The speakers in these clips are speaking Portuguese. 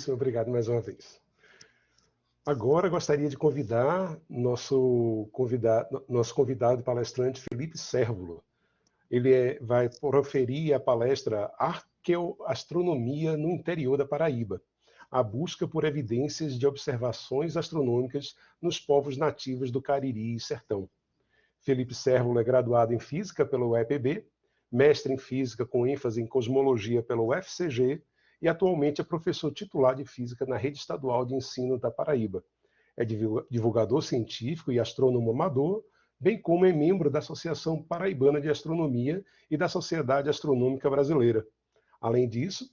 muitíssimo obrigado mais uma vez. Agora gostaria de convidar nosso convidado palestrante Felipe Cérvulo. Ele vai proferir a palestra Arqueoastronomia no interior da Paraíba, a busca por evidências de observações astronômicas nos povos nativos do Cariri e Sertão. Felipe Cérvulo é graduado em Física pelo UEPB, mestre em Física com ênfase em Cosmologia pelo UFCG e atualmente é professor titular de Física na Rede Estadual de Ensino da Paraíba. É divulgador científico e astrônomo amador, bem como é membro da Associação Paraibana de Astronomia e da Sociedade Astronômica Brasileira. Além disso,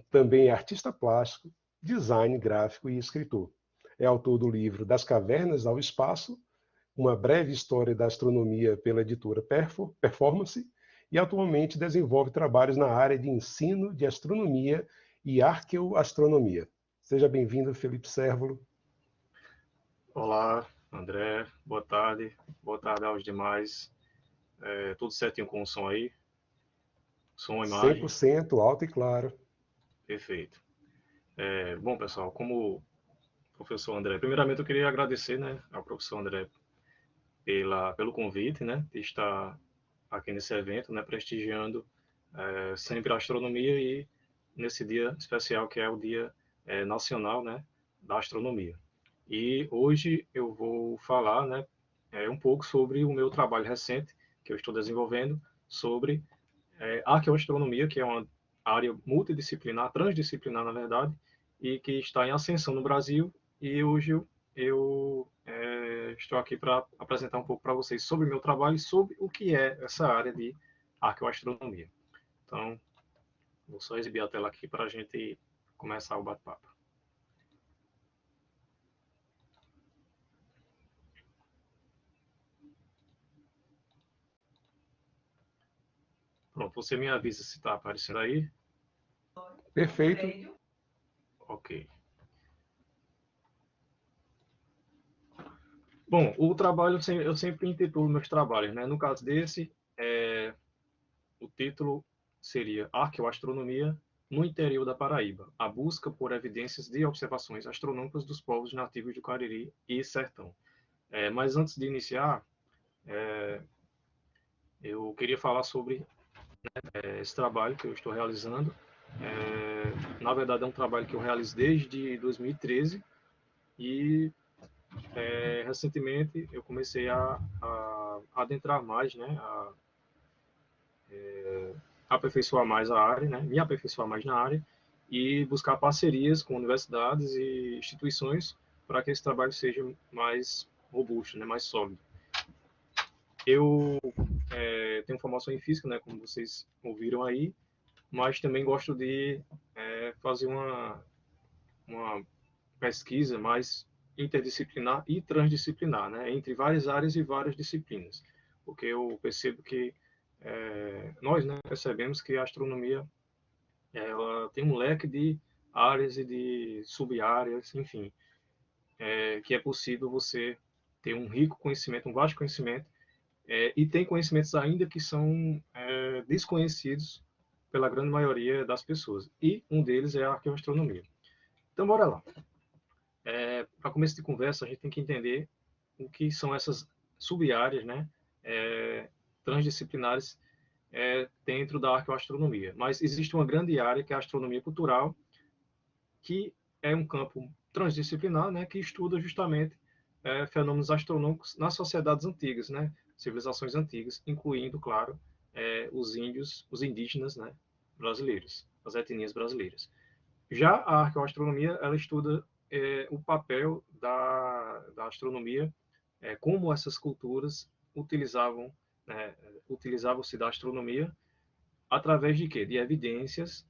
também é artista plástico, design gráfico e escritor. É autor do livro Das Cavernas ao Espaço, uma breve história da astronomia pela editora Performance, e atualmente desenvolve trabalhos na área de ensino de astronomia e arqueoastronomia. Seja bem-vindo, Felipe Cérvulo. Olá, André. Boa tarde. Boa tarde aos demais. Tudo certinho com o som aí? Som, imagem? 100% alto e claro. Perfeito. Bom, pessoal, como professor André, primeiramente eu queria agradecer, né, ao professor André pelo convite, né, de estar aqui nesse evento, né, prestigiando sempre a astronomia e nesse dia especial que é o Dia Nacional, né, da Astronomia. E hoje eu vou falar, né, um pouco sobre o meu trabalho recente que eu estou desenvolvendo sobre arqueoastronomia, que é uma área multidisciplinar, transdisciplinar, na verdade, e que está em ascensão no Brasil. E hoje eu estou aqui para apresentar um pouco para vocês sobre o meu trabalho e sobre o que é essa área de arqueoastronomia. Então, vou só exibir a tela aqui para a gente começar o bate-papo. Pronto, você me avisa se está aparecendo aí. Perfeito. Ok. Bom, o trabalho, eu sempre intitulo meus trabalhos, né? No caso desse, o título seria Arqueoastronomia no interior da Paraíba, a busca por evidências de observações astronômicas dos povos nativos do Cariri e Sertão. Mas antes de iniciar, eu queria falar sobre esse trabalho que eu estou realizando. Na verdade, é um trabalho que eu realizo desde 2013 e recentemente eu comecei a adentrar mais, né, a aperfeiçoar mais a área, né, me aperfeiçoar mais na área e buscar parcerias com universidades e instituições para que esse trabalho seja mais robusto, né, mais sólido. Eu tenho formação em física, né, como vocês ouviram aí, mas também gosto de fazer uma pesquisa mais interdisciplinar e transdisciplinar, né, entre várias áreas e várias disciplinas, porque eu percebo que nós, né, percebemos que a astronomia ela tem um leque de áreas e de sub-áreas, enfim, que é possível você ter um rico conhecimento, um vasto conhecimento, e tem conhecimentos ainda que são desconhecidos pela grande maioria das pessoas. E um deles é a arqueoastronomia. Então, bora lá. Para começo de conversa, a gente tem que entender o que são essas sub-áreas, né, transdisciplinares dentro da arqueoastronomia. Mas existe uma grande área que é a astronomia cultural, que é um campo transdisciplinar, né, que estuda justamente fenômenos astronômicos nas sociedades antigas, né, civilizações antigas, incluindo, claro, os índios, os indígenas, né, brasileiros, as etnias brasileiras. Já a arqueoastronomia, ela estuda o papel da astronomia, como essas culturas utilizavam-se da astronomia através de quê? De evidências,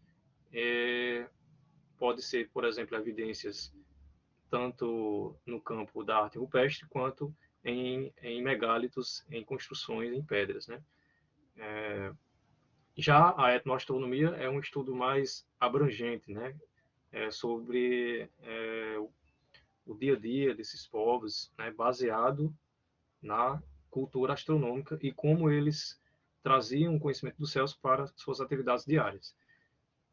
pode ser, por exemplo, evidências tanto no campo da arte rupestre quanto em megálitos, em construções, em pedras, né? Já a etnoastronomia é um estudo mais abrangente, né? Sobre o dia a dia desses povos, né? Baseado na cultura astronômica e como eles traziam o conhecimento dos céus para suas atividades diárias.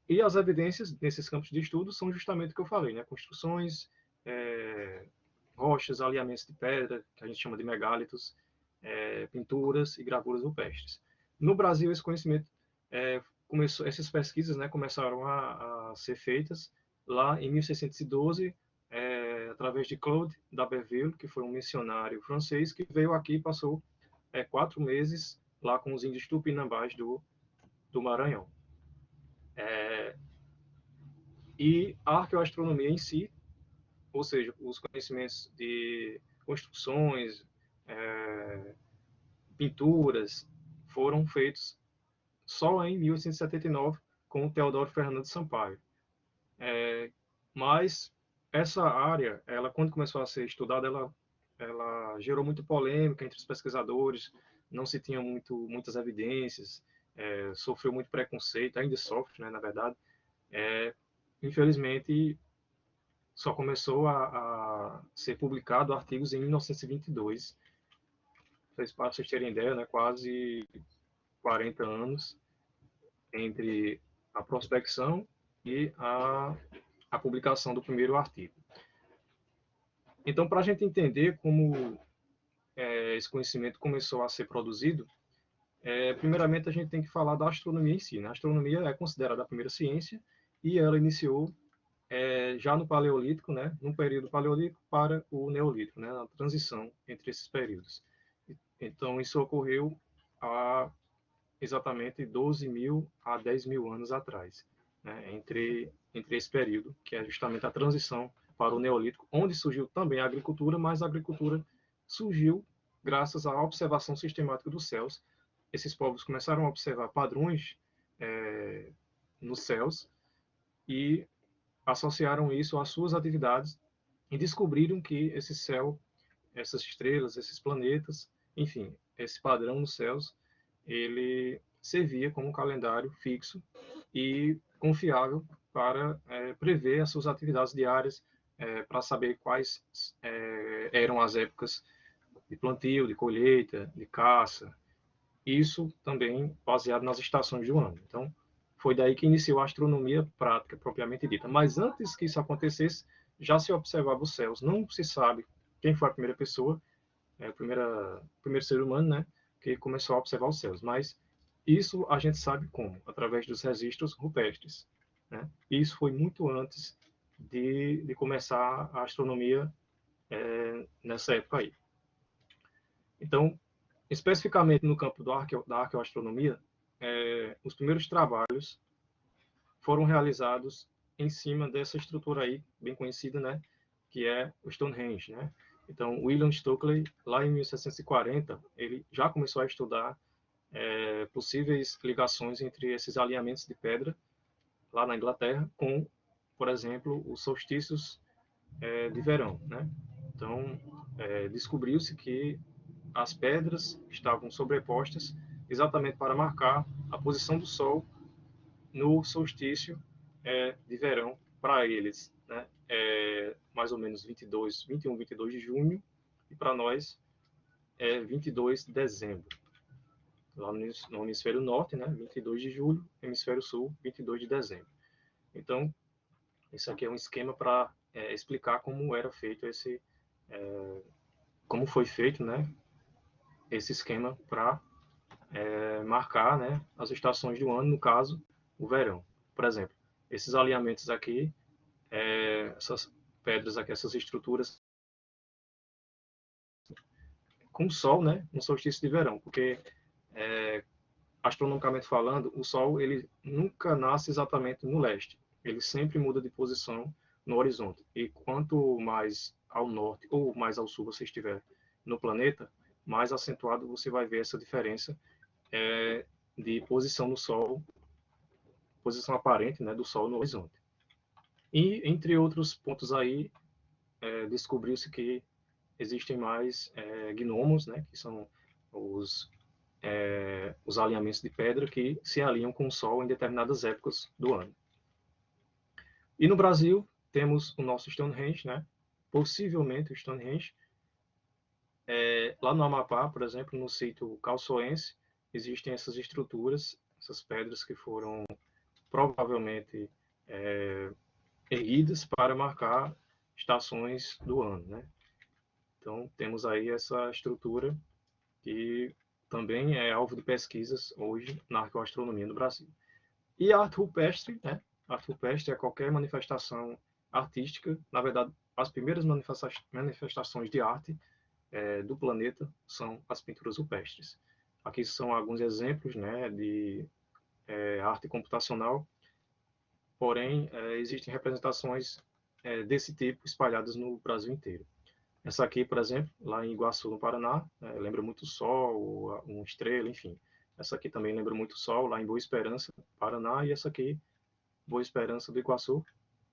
E as evidências nesses campos de estudo são justamente o que eu falei, né? Construções, rochas, alinhamentos de pedra, que a gente chama de megálitos, pinturas e gravuras rupestres. No Brasil, esse conhecimento essas pesquisas, né, começaram a ser feitas lá em 1612, através de Claude d'Aberville, que foi um missionário francês que veio aqui e passou 4 meses lá com os índios tupinambás do Maranhão. E a arqueoastronomia em si, ou seja, os conhecimentos de construções, pinturas, foram feitos só em 1879 com o Teodoro Fernandes Sampaio. Mas essa área, ela quando começou a ser estudada, ela gerou muita polêmica entre os pesquisadores, não se tinha muitas evidências, sofreu muito preconceito, ainda sofre, né, na verdade. Infelizmente, só começou a ser publicado artigos em 1922. Para vocês terem ideia, né, quase 40 anos entre a prospecção e a publicação do primeiro artigo. Então, para a gente entender como esse conhecimento começou a ser produzido, primeiramente a gente tem que falar da astronomia em si, né? A astronomia é considerada a primeira ciência e ela iniciou já no Paleolítico, né? No período Paleolítico para o Neolítico, né? Na transição entre esses períodos. Então, isso ocorreu há exatamente 12.000 a 10.000 anos atrás, né? Entre esse período, que é justamente a transição para o Neolítico, onde surgiu também a agricultura, mas a agricultura surgiu graças à observação sistemática dos céus. Esses povos começaram a observar padrões nos céus e associaram isso às suas atividades e descobriram que esse céu, essas estrelas, esses planetas, enfim, esse padrão nos céus, ele servia como um calendário fixo e confiável para prever as suas atividades diárias, para saber quais eram as épocas de plantio, de colheita, de caça. Isso também baseado nas estações do ano. Então, foi daí que iniciou a astronomia prática, propriamente dita. Mas antes que isso acontecesse, já se observava os céus. Não se sabe quem foi a primeira pessoa, o primeiro ser humano, né, que começou a observar os céus. Mas isso a gente sabe como? Através dos registros rupestres. Né? E isso foi muito antes de começar a astronomia nessa época aí. Então, especificamente no campo da arqueoastronomia, os primeiros trabalhos foram realizados em cima dessa estrutura aí, bem conhecida, né, que é o Stonehenge, né? Então, William Stokely, lá em 1740, ele já começou a estudar possíveis ligações entre esses alinhamentos de pedra, lá na Inglaterra, com, por exemplo, os solstícios de verão, né? Então, descobriu-se que as pedras estavam sobrepostas exatamente para marcar a posição do Sol no solstício de verão para eles, né? Mais ou menos 21, 22 de junho, e para nós 22 de dezembro. Lá no hemisfério norte, né? 22 de julho, hemisfério sul, 22 de dezembro. Então, isso aqui é um esquema para explicar como era feito como foi feito, né? Esse esquema para marcar, né, as estações do ano, no caso, o verão. Por exemplo, esses alinhamentos aqui, essas pedras aqui, essas estruturas, com o Sol, né, no solstício de verão, porque astronomicamente falando, o Sol ele nunca nasce exatamente no leste, ele sempre muda de posição no horizonte. E quanto mais ao norte ou mais ao sul você estiver no planeta, mais acentuado você vai ver essa diferença de posição no Sol, posição aparente, né, do Sol no horizonte. E, entre outros pontos aí, descobriu-se que existem mais gnomos, né, que são os alinhamentos de pedra que se alinham com o Sol em determinadas épocas do ano. E no Brasil, temos o nosso Stonehenge, né, possivelmente o Stonehenge. Lá no Amapá, por exemplo, no sítio calçoense, existem essas estruturas, essas pedras que foram provavelmente erguidas para marcar estações do ano, né? Então, temos aí essa estrutura que também é alvo de pesquisas hoje na arqueoastronomia no Brasil. E a arte rupestre, né? A arte rupestre é qualquer manifestação artística. Na verdade, as primeiras manifestações de arte do planeta são as pinturas rupestres. Aqui são alguns exemplos, né, de arte computacional, porém, existem representações desse tipo espalhadas no Brasil inteiro. Essa aqui, por exemplo, lá em Iguaçu, no Paraná, lembra muito o Sol, uma estrela, enfim. Essa aqui também lembra muito o Sol, lá em Boa Esperança, Paraná, e essa aqui, Boa Esperança do Iguaçu,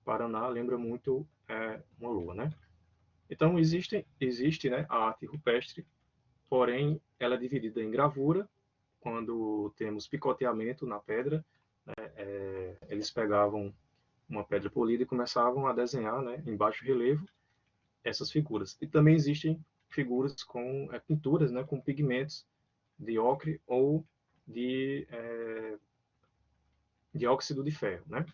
Paraná, lembra muito uma lua, né? Então, existe, né, a arte rupestre, porém, ela é dividida em gravura, quando temos picoteamento na pedra, né, eles pegavam uma pedra polida e começavam a desenhar, né, em baixo relevo, essas figuras. E também existem figuras com pinturas, né, com pigmentos de ocre ou de óxido de ferro, né,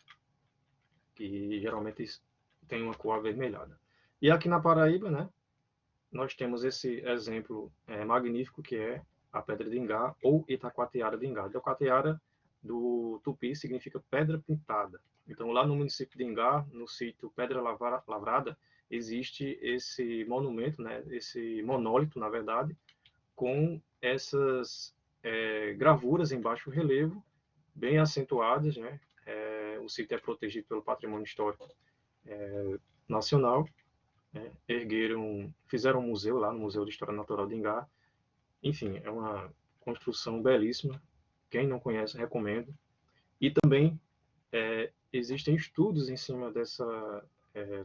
que geralmente tem uma cor avermelhada. E aqui na Paraíba, né, nós temos esse exemplo magnífico que é a Pedra de Ingá ou Itacoatiara de Ingá. Itacoatiara do Tupi significa pedra pintada. Então, lá no município de Ingá, no sítio Pedra Lavrada, existe esse monumento, né, esse monólito, na verdade, com essas gravuras em baixo relevo, bem acentuadas, né? O sítio é protegido pelo Patrimônio Histórico Nacional, né? Fizeram um museu lá no Museu de História Natural de Ingá. Enfim, é uma construção belíssima. Quem não conhece, recomendo. E também existem estudos em cima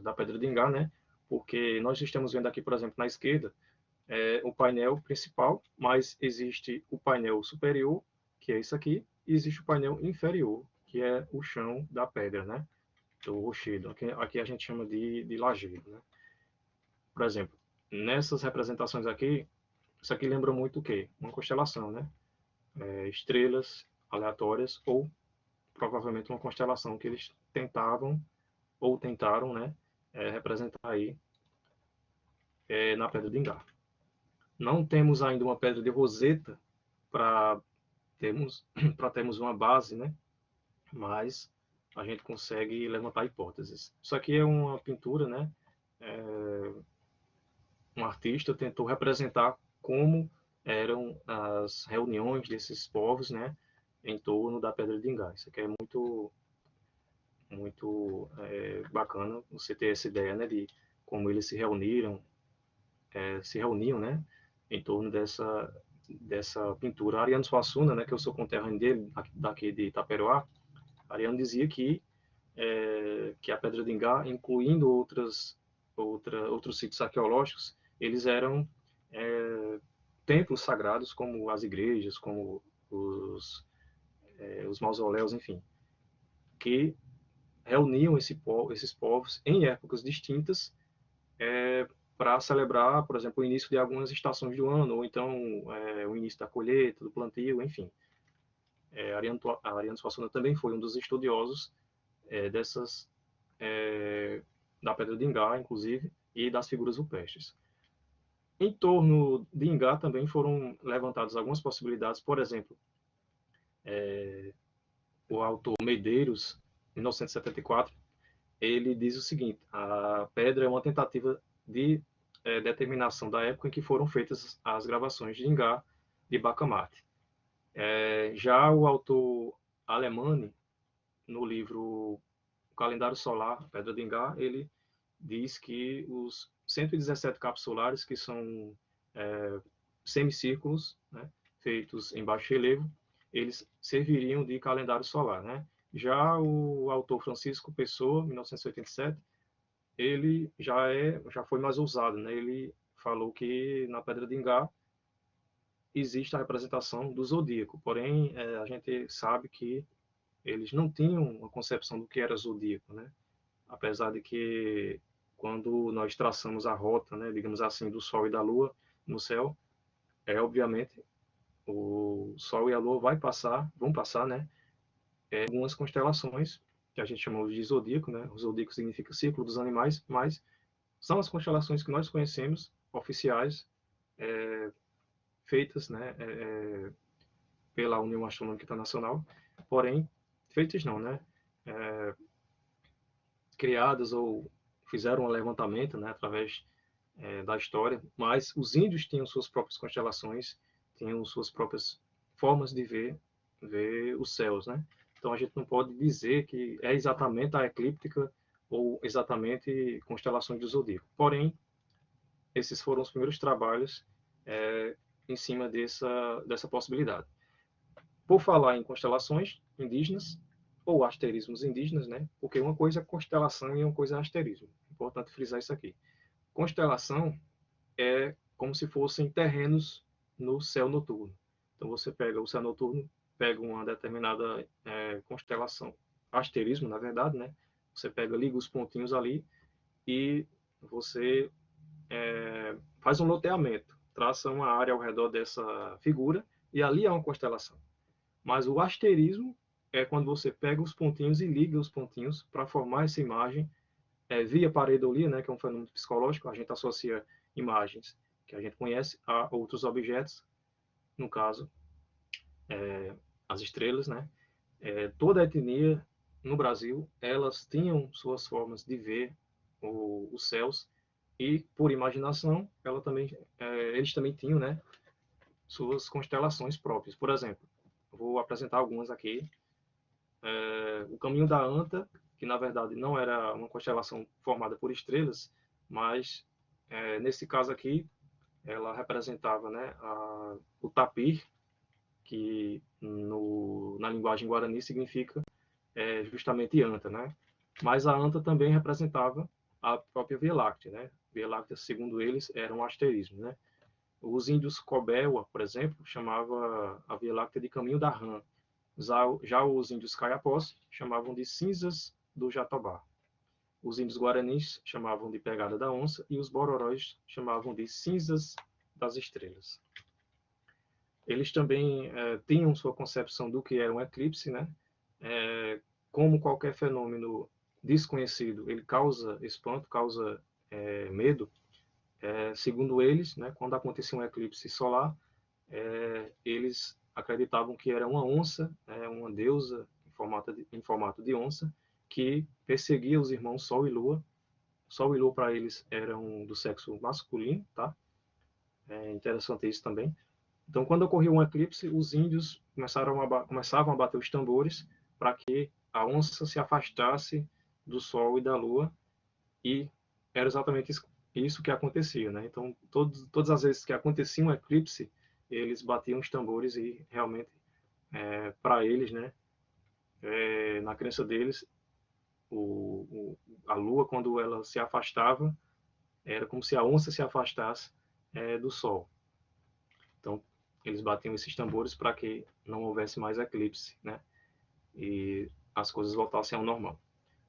da Pedra de Ingá, né? Porque nós estamos vendo aqui, por exemplo, na esquerda, o painel principal, mas existe o painel superior, que é isso aqui, e existe o painel inferior, que é o chão da pedra, né? Do rochedo. Aqui a gente chama de lajedo, né? Por exemplo, nessas representações aqui, isso aqui lembra muito o quê? Uma constelação, né? Estrelas aleatórias ou provavelmente uma constelação que eles tentavam ou tentaram, né, representar aí na Pedra de Ingá. Não temos ainda uma pedra de Roseta para termos uma base, né? Mas a gente consegue levantar hipóteses. Isso aqui é uma pintura, né? Um artista tentou representar como eram as reuniões desses povos, né? Em torno da Pedra de Ingá. Isso aqui é muito bacana você ter essa ideia, né? De como eles se reuniam, né? Em torno dessa pintura. Ariano Suassuna, né, que eu sou conterrâneo dele, daqui de Itaperoá, Ariano dizia que a Pedra de Ingá, incluindo outros sítios arqueológicos, eles eram templos sagrados, como as igrejas, como os mausoléus, enfim, que reuniam esses povos em épocas distintas para celebrar, por exemplo, o início de algumas estações do ano, ou então o início da colheita, do plantio, enfim. Ariano Suassuna também foi um dos estudiosos da Pedra de Ingá, inclusive, e das figuras rupestres. Em torno de Ingá também foram levantadas algumas possibilidades, por exemplo, o autor Medeiros, em 1974, ele diz o seguinte: a pedra é uma tentativa de determinação da época em que foram feitas as gravações de Ingá de Bacamarte. Já o autor Alemani, no livro O Calendário Solar, Pedra de Ingá, ele diz que os 117 capsulares, que são semicírculos, né, feitos em baixo relevo, eles serviriam de calendário solar, né? Já o autor Francisco Pessoa, 1987, ele já foi mais ousado, né? Ele falou que na Pedra de Ingá existe a representação do zodíaco, porém a gente sabe que eles não tinham uma concepção do que era zodíaco, né? Apesar de que quando nós traçamos a rota, né, digamos assim, do Sol e da Lua no céu, obviamente o Sol e a Lua vão passar, né, algumas constelações, que a gente chamou de zodíaco, né? O zodíaco significa círculo dos animais, mas são as constelações que nós conhecemos, oficiais, feitas, né, pela União Astronômica Internacional, porém, feitas não, né? Criadas ou fizeram um levantamento, né, através da história, mas os índios tinham suas próprias constelações, tinham suas próprias formas de ver os céus, né? Então a gente não pode dizer que é exatamente a eclíptica ou exatamente constelações do zodíaco. Porém, esses foram os primeiros trabalhos em cima dessa possibilidade. Por falar em constelações indígenas ou asterismos indígenas, né? Porque uma coisa é constelação e uma coisa é asterismo. Importante frisar isso aqui. Constelação é como se fossem terrenos no céu noturno. Então você pega o céu noturno, pega uma determinada constelação, asterismo, na verdade, né? Você pega, liga os pontinhos ali e você faz um loteamento, traça uma área ao redor dessa figura e ali é uma constelação. Mas o asterismo é quando você pega os pontinhos e liga os pontinhos para formar essa imagem via pareidolia, né, que é um fenômeno psicológico. A gente associa imagens que a gente conhece a outros objetos, no caso, as estrelas, né? Toda a etnia no Brasil, elas tinham suas formas de ver os céus e, por imaginação, eles também tinham, né, suas constelações próprias. Por exemplo, vou apresentar algumas aqui. O Caminho da Anta, que na verdade não era uma constelação formada por estrelas, mas nesse caso aqui ela representava, né, o tapir, que na linguagem guarani significa justamente anta, né? Mas a anta também representava a própria Via Láctea, né? Via Láctea, segundo eles, era um asterismo, né? Os índios Cobewa, por exemplo, chamava a Via Láctea de Caminho da Rã. Já os índios Caiapós chamavam de Cinzas do Jatobá. Os índios Guaranis chamavam de Pegada da Onça e os Bororóis chamavam de Cinzas das Estrelas. Eles também tinham sua concepção do que era um eclipse, né? Como qualquer fenômeno desconhecido, ele causa espanto, causa medo. Segundo eles, né, quando acontecia um eclipse solar, eles acreditavam que era uma onça, uma deusa em formato de onça, que perseguia os irmãos Sol e Lua. Sol e Lua para eles eram do sexo masculino, tá? É interessante isso também. Então, quando ocorria um eclipse, os índios começavam a bater os tambores para que a onça se afastasse do Sol e da Lua, e era exatamente isso que acontecia, né? Então, todas as vezes que acontecia um eclipse, eles batiam os tambores e realmente, para eles, né, na crença deles, a Lua, quando ela se afastava, era como se a onça se afastasse do Sol. Então, eles batiam esses tambores para que não houvesse mais eclipse, né? E as coisas voltassem ao normal.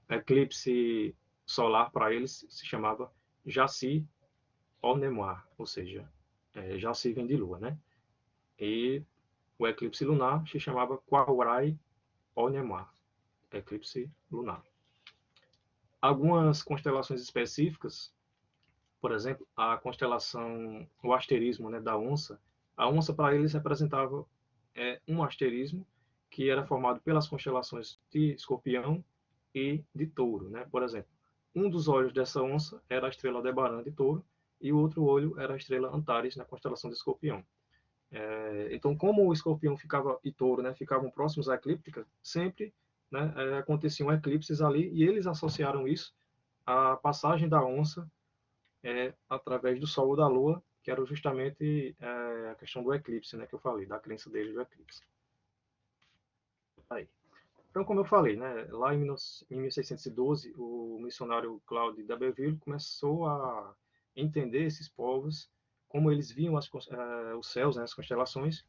Eclipse solar para eles se chamava Jaci Onemoar, ou seja, Jaci vem de lua, né? E o eclipse lunar se chamava Quaurai Onemoar, eclipse lunar. Algumas constelações específicas, por exemplo, a constelação, o asterismo, né, da onça. A onça para eles representava um asterismo que era formado pelas constelações de Escorpião e de Touro, né? Por exemplo, um dos olhos dessa onça era a estrela Aldebaran de Touro e o outro olho era a estrela Antares na constelação de Escorpião. Então, como o Escorpião e Touro, né, ficavam próximos à eclíptica, sempre, né, aconteciam eclipses ali e eles associaram isso à passagem da onça através do Sol ou da Lua, que era justamente a questão do eclipse, né, que eu falei, da crença deles do eclipse. Aí. Então, como eu falei, né, lá em 1612, o missionário Claude d'Abbeville começou a entender esses povos, como eles viam os céus, né, as constelações.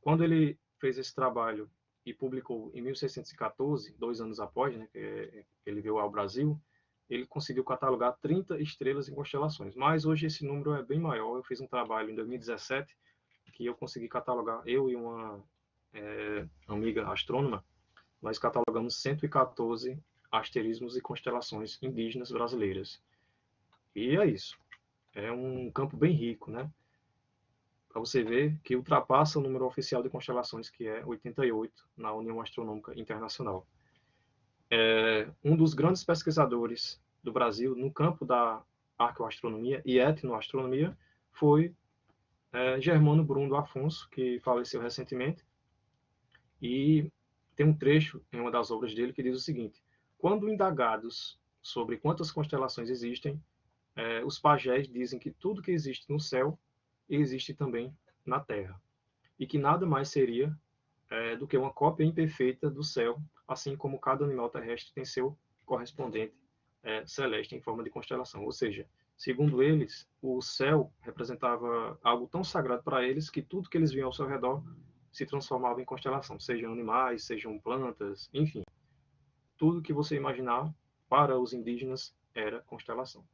Quando ele fez esse trabalho e publicou em 1614, 2 anos após, né, que ele veio ao Brasil, ele conseguiu catalogar 30 estrelas em constelações. Mas hoje esse número é bem maior. Eu fiz um trabalho em 2017 que eu consegui catalogar, eu e uma amiga astrônoma, nós catalogamos 114 asterismos e constelações indígenas brasileiras. E é isso. É um campo bem rico, né? Para você ver que ultrapassa o número oficial de constelações, que é 88, na União Astronômica Internacional. Um dos grandes pesquisadores do Brasil no campo da arqueoastronomia e etnoastronomia foi Germano Bruno Afonso, que faleceu recentemente, e tem um trecho em uma das obras dele que diz o seguinte: quando indagados sobre quantas constelações existem, os pajés dizem que tudo que existe no céu existe também na Terra, e que nada mais seria do que uma cópia imperfeita do céu, assim como cada animal terrestre tem seu correspondente celeste em forma de constelação. Ou seja, segundo eles, o céu representava algo tão sagrado para eles que tudo que eles viam ao seu redor se transformava em constelação, sejam animais, sejam plantas, enfim. Tudo que você imaginar para os indígenas era constelação.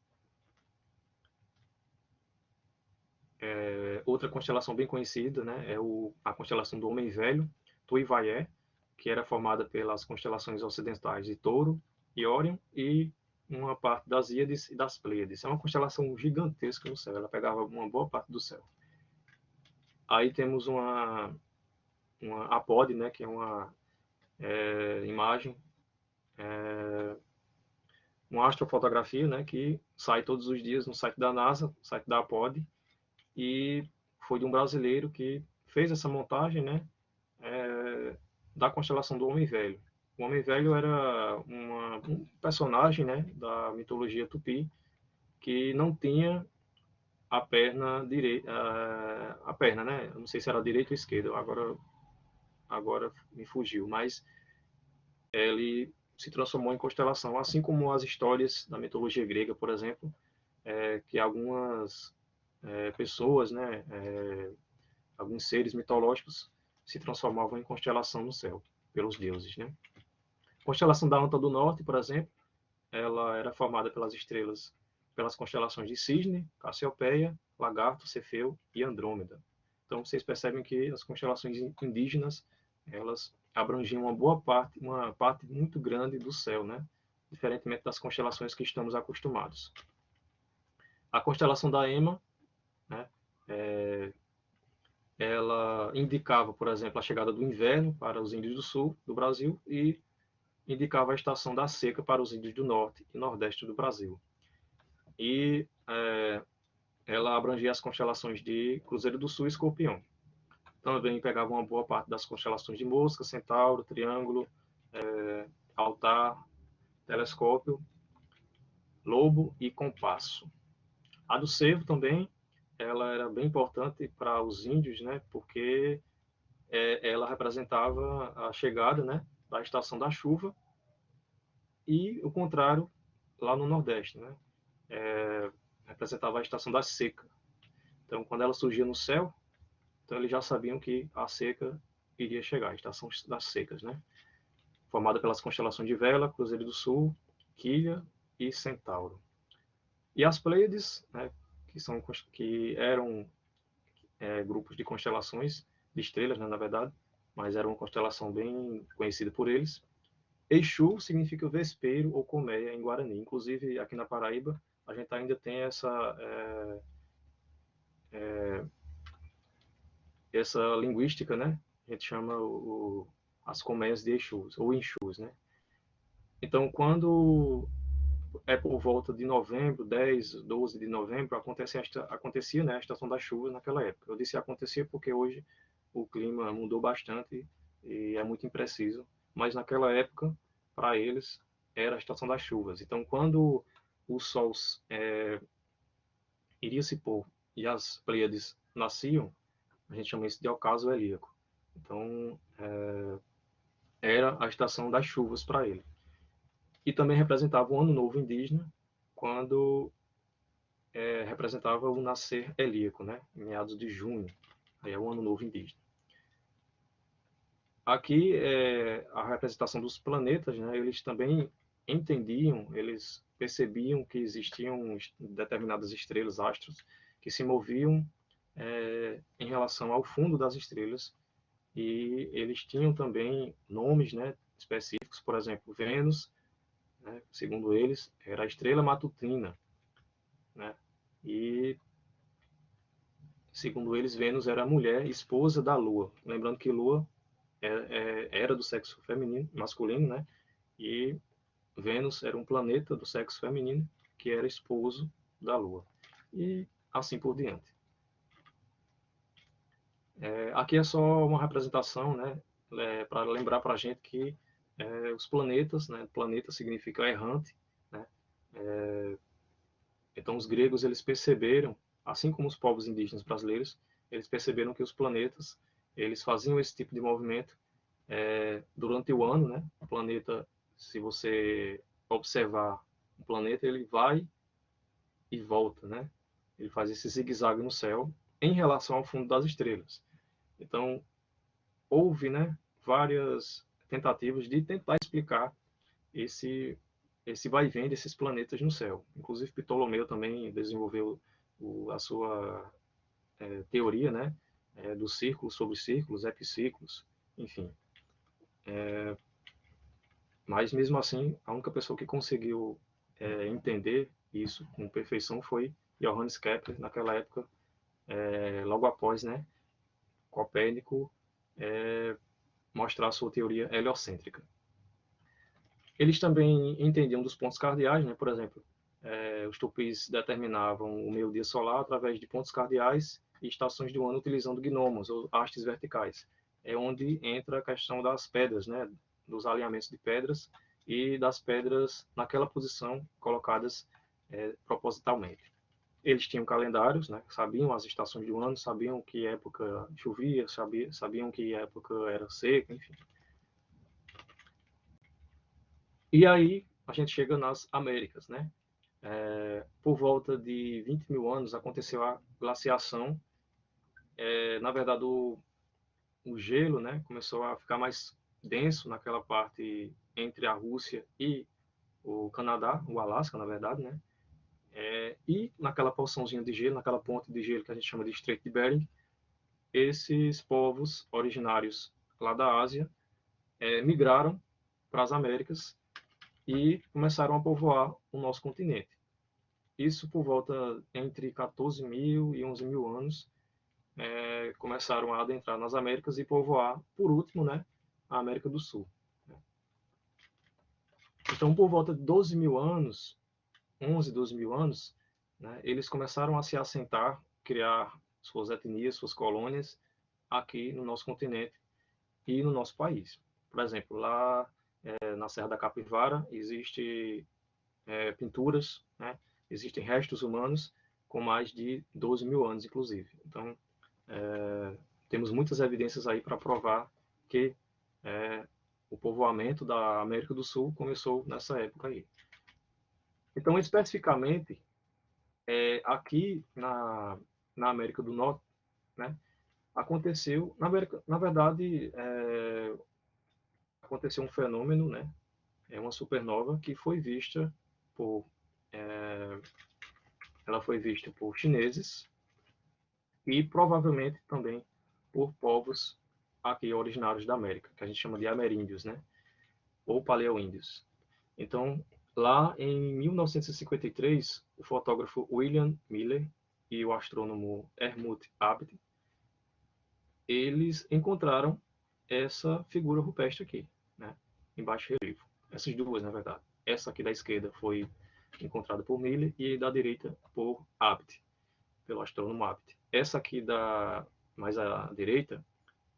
Outra constelação bem conhecida, né, é a constelação do Homem Velho, Tuivaié, que era formada pelas constelações ocidentais de Touro e Órion e uma parte das Íades e das Pleiades. É uma constelação gigantesca no céu, ela pegava uma boa parte do céu. Aí temos uma apode, né, que é uma imagem, uma astrofotografia, né, que sai todos os dias no site da NASA, site da apode, e foi de um brasileiro que fez essa montagem, né, da constelação do Homem Velho. O Homem Velho era um personagem, né, da mitologia tupi que não tinha a perna direita, a perna, né? Eu não sei se era direita ou esquerda, agora me fugiu, mas ele se transformou em constelação, assim como as histórias da mitologia grega, por exemplo, que algumas pessoas, né, alguns seres mitológicos se transformavam em constelação no céu pelos deuses, né? A constelação da Anta do Norte, por exemplo, ela era formada pelas constelações de Cisne, Cassiopeia, Lagarto, Cefeu e Andrômeda. Então vocês percebem que as constelações indígenas, elas abrangiam uma parte muito grande do céu, né? Diferentemente das constelações que estamos acostumados. A constelação da Ema, né, ela indicava, por exemplo, a chegada do inverno para os índios do sul do Brasil e indicava a estação da seca para os índios do norte e nordeste do Brasil. E ela abrangia as constelações de Cruzeiro do Sul e Escorpião. Também pegava uma boa parte das constelações de Mosca, Centauro, Triângulo, Altar, Telescópio, Lobo e Compasso. A do Cervo também, ela era bem importante para os índios, né, porque ela representava a chegada, né, da estação da chuva, e o contrário lá no Nordeste, né, representava a estação da seca. Então, quando ela surgia no céu, então eles já sabiam que a seca iria chegar, a estação das secas, né, formada pelas constelações de Vela, Cruzeiro do Sul, Quilha e Centauro. E as Pleiades, né, que eram grupos de constelações, de estrelas, né, na verdade, mas era uma constelação bem conhecida por eles. Exu significa vespeiro ou colmeia em Guarani. Inclusive, aqui na Paraíba, a gente ainda tem essa linguística, né? A gente chama as colmeias de Exus, ou Enxus, né? Então, quando por volta de novembro, 10, 12 de novembro, acontecia, né, a estação das chuvas naquela época. Eu disse acontecia porque hoje o clima mudou bastante e é muito impreciso, mas naquela época, para eles, era a estação das chuvas. Então, quando o sol iria se pôr e as Pleiades nasciam, a gente chama isso de ocaso helíaco. Então, era a estação das chuvas para ele. E também representava o Ano Novo Indígena, quando representava o nascer helíaco, né? Em meados de junho, aí é o Ano Novo Indígena. Aqui a representação dos planetas, né? Eles também entendiam, eles percebiam que existiam determinadas estrelas, astros, que se moviam em relação ao fundo das estrelas, e eles tinham também nomes, né? específicos. Por exemplo, Vênus, né, segundo eles, era a estrela matutina, né? E segundo eles, Vênus era a mulher esposa da Lua. Lembrando que Lua era do sexo feminino, masculino, né? E Vênus era um planeta do sexo feminino que era esposo da Lua. E assim por diante. Aqui é só uma representação, né? Para lembrar para a gente que os planetas, né? Planeta significa errante, né? Então os gregos eles perceberam, assim como os povos indígenas brasileiros, eles perceberam que os planetas eles faziam esse tipo de movimento durante o ano, né? O planeta, se você observar o planeta, ele vai e volta, né? Ele faz esse zigue-zague no céu em relação ao fundo das estrelas. Então, houve, né, várias tentativas de tentar explicar esse vai e vem desses planetas no céu. Inclusive, Ptolomeu também desenvolveu a sua teoria, né, dos círculos sobre círculos, epiciclos, enfim. Mas, mesmo assim, a única pessoa que conseguiu entender isso com perfeição foi Johannes Kepler, naquela época, logo após, né, Copérnico mostrar a sua teoria heliocêntrica. Eles também entendiam dos pontos cardeais, né? Por exemplo, os tupis determinavam o meio-dia solar através de pontos cardeais e estações do ano utilizando gnomos, ou hastes verticais. É onde entra a questão das pedras, né? Dos alinhamentos de pedras e das pedras naquela posição colocadas propositalmente. Eles tinham calendários, né? Sabiam as estações do ano, sabiam que época chovia, sabiam que época era seca, enfim. E aí a gente chega nas Américas, né? Por volta de 20 mil anos aconteceu a glaciação. Na verdade, o gelo, né, começou a ficar mais denso naquela parte entre a Rússia e o Canadá, o Alasca, na verdade, né? E naquela porçãozinha de gelo, naquela ponte de gelo que a gente chama de Estreito de Bering, esses povos originários lá da Ásia migraram para as Américas e começaram a povoar o nosso continente. Isso por volta entre 14 mil e 11 mil anos, começaram a adentrar nas Américas e povoar, por último, né, a América do Sul. Então, por volta de 12 mil anos, 11, 12 mil anos, né, eles começaram a se assentar, criar suas etnias, suas colônias aqui no nosso continente e no nosso país. Por exemplo, lá na Serra da Capivara existe pinturas, né? Existem restos humanos com mais de 12 mil anos, inclusive. Então, temos muitas evidências aí para provar que o povoamento da América do Sul começou nessa época aí. Então, especificamente, aqui na América do Norte, né, aconteceu, na verdade, aconteceu um fenômeno, né, uma supernova que foi vista por ela foi vista por chineses e provavelmente também por povos aqui originários da América, que a gente chama de ameríndios, né? Ou paleoíndios. Então, lá em 1953, o fotógrafo William Miller e o astrônomo Helmut Abbe, eles encontraram essa figura rupestre aqui, né? Em baixo relevo. Essas duas, na verdade. Essa aqui da esquerda foi encontrada por Miller e da direita por Abbe, pelo astrônomo Abbe. Essa aqui mais à direita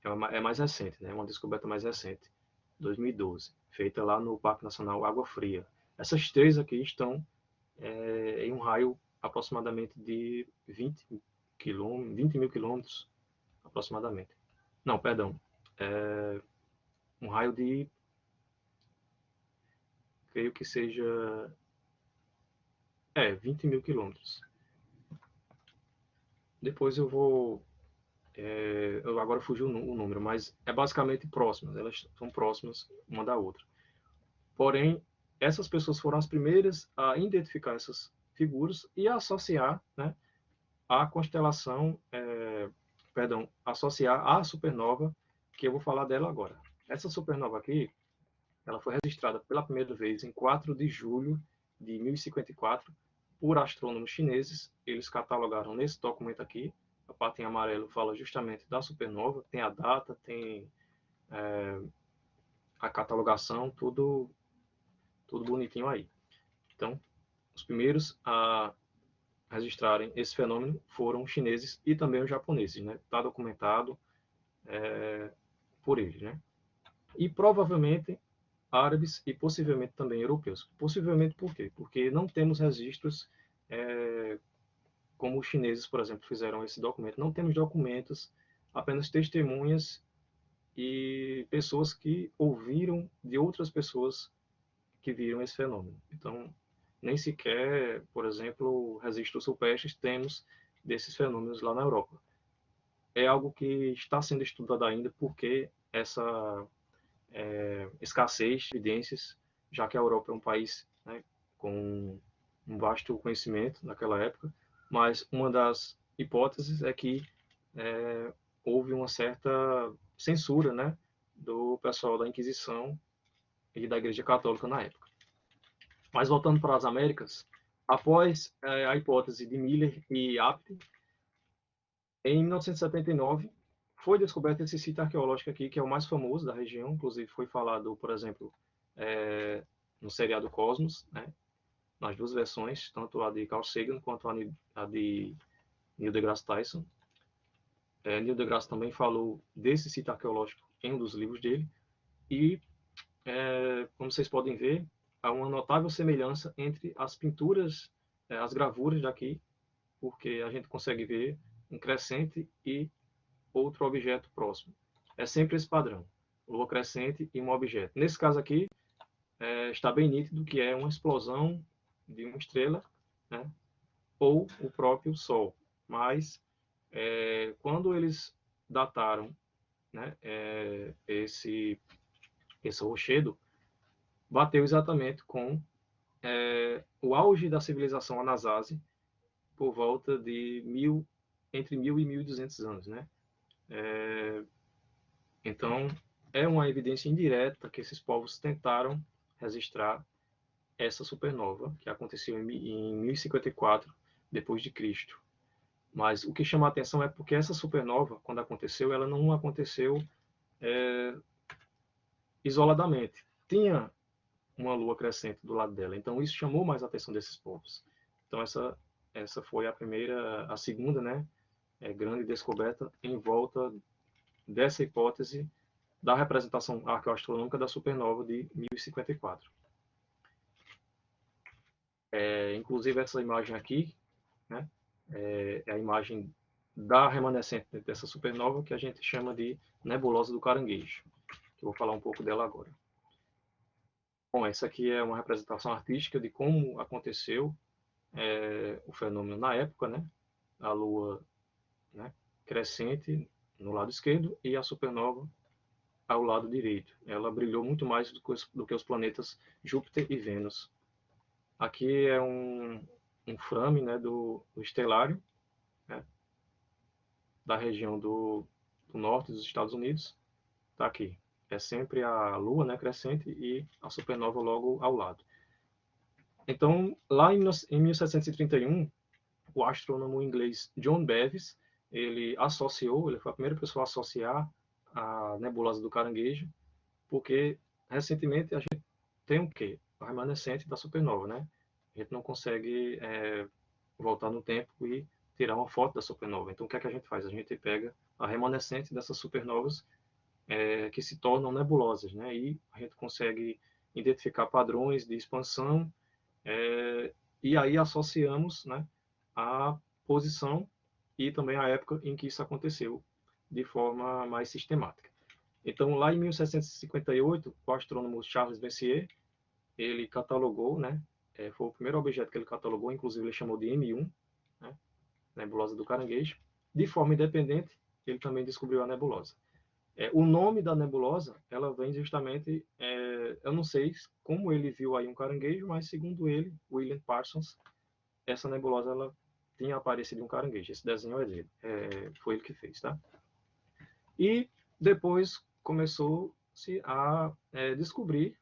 é mais recente, né? É uma descoberta mais recente, 2012, feita lá no Parque Nacional Água Fria. Essas três aqui estão em um raio aproximadamente de 20 mil quilômetros, aproximadamente. Não, perdão. Um raio de, creio que seja, 20 mil quilômetros. Depois eu vou eu agora fugiu o número, mas é basicamente próximas, elas são próximas uma da outra. Porém, essas pessoas foram as primeiras a identificar essas figuras e a associar, né, a constelação, associar a supernova, que eu vou falar dela agora. Essa supernova aqui, ela foi registrada pela primeira vez em 4 de julho de 1054 por astrônomos chineses. Eles catalogaram nesse documento aqui. A parte em amarelo fala justamente da supernova, tem a data, tem a catalogação, tudo bonitinho aí. Então, os primeiros a registrarem esse fenômeno foram os chineses e também os japoneses, né? Está documentado por eles, né? E provavelmente árabes e possivelmente também europeus. Possivelmente por quê? Porque não temos registros como os chineses, por exemplo, fizeram esse documento. Não temos documentos, apenas testemunhas e pessoas que ouviram de outras pessoas que viram esse fenômeno. Então, nem sequer, por exemplo, registros rupestres temos desses fenômenos lá na Europa. É algo que está sendo estudado ainda porque essa escassez de evidências, já que a Europa é um país, né, com um vasto conhecimento naquela época, mas uma das hipóteses é que houve uma certa censura, né, do pessoal da Inquisição e da Igreja Católica na época. Mas voltando para as Américas, após a hipótese de Miller e Apte, em 1979 foi descoberto esse sítio arqueológico aqui, que é o mais famoso da região, inclusive foi falado, por exemplo, no seriado Cosmos, né, nas duas versões, tanto a de Carl Sagan quanto a de Neil deGrasse Tyson. Neil deGrasse também falou desse sítio arqueológico em um dos livros dele, e, como vocês podem ver, há uma notável semelhança entre as pinturas, as gravuras daqui, porque a gente consegue ver um crescente e outro objeto próximo. É sempre esse padrão, lua crescente e um objeto. Nesse caso aqui, está bem nítido que é uma explosão de uma estrela, né, ou o próprio Sol. Mas, quando eles dataram, né, esse rochedo, bateu exatamente com o auge da civilização Anasazi, por volta de entre 1000 e 1200 anos, né? Então, é uma evidência indireta que esses povos tentaram registrar essa supernova, que aconteceu em 1054 depois de Cristo. Mas o que chama a atenção é porque essa supernova, quando aconteceu, ela não aconteceu isoladamente. Tinha uma lua crescente do lado dela, então isso chamou mais a atenção desses povos. Então essa foi a segunda, né, grande descoberta em volta dessa hipótese da representação arqueoastronômica da supernova de 1054. Inclusive essa imagem aqui, né, é a imagem da remanescente dessa supernova, que a gente chama de nebulosa do Caranguejo, que eu vou falar um pouco dela agora. Bom, essa aqui é uma representação artística de como aconteceu o fenômeno na época, né? A Lua, né, crescente no lado esquerdo e a supernova ao lado direito. Ela brilhou muito mais do que os planetas Júpiter e Vênus. Aqui é um frame, né, do estelário, né, da região do norte dos Estados Unidos. Está aqui. É sempre a Lua, né, crescente e a supernova logo ao lado. Então, lá em 1731, o astrônomo inglês John Bevis, ele foi a primeira pessoa a associar a nebulosa do Caranguejo, porque recentemente a gente tem o quê? A remanescente da supernova, né? A gente não consegue voltar no tempo e tirar uma foto da supernova. Então, o que é que a gente faz? A gente pega a remanescente dessas supernovas que se tornam nebulosas, né? E a gente consegue identificar padrões de expansão e aí associamos, né, a posição e também a época em que isso aconteceu de forma mais sistemática. Então, lá em 1758, o astrônomo Charles Messier, ele catalogou, né, foi o primeiro objeto que ele catalogou, inclusive ele chamou de M1, né, nebulosa do Caranguejo. De forma independente, ele também descobriu a nebulosa. O nome da nebulosa, ela vem justamente, eu não sei como ele viu aí um caranguejo, mas segundo ele, William Parsons, essa nebulosa ela tinha aparecido um caranguejo. Esse desenho é dele, foi ele que fez, tá? E depois começou-se a descobrir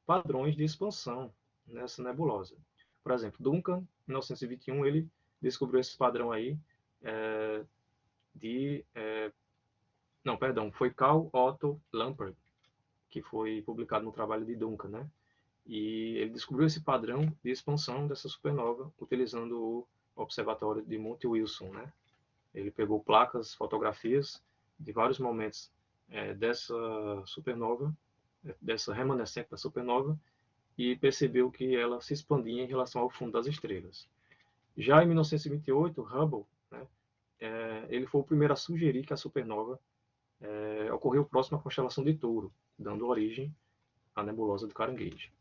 padrões de expansão nessa nebulosa. Por exemplo, Duncan, em 1921, ele descobriu esse padrão aí não, perdão, foi Carl Otto Lamprecht, que foi publicado no trabalho de Duncan, né? E ele descobriu esse padrão de expansão dessa supernova utilizando o observatório de Monte Wilson, né? Ele pegou placas, fotografias de vários momentos dessa supernova, dessa remanescente da supernova, e percebeu que ela se expandia em relação ao fundo das estrelas. Já em 1928, Hubble, né, ele foi o primeiro a sugerir que a supernova ocorreu próximo à constelação de Touro, dando origem à nebulosa do Caranguejo.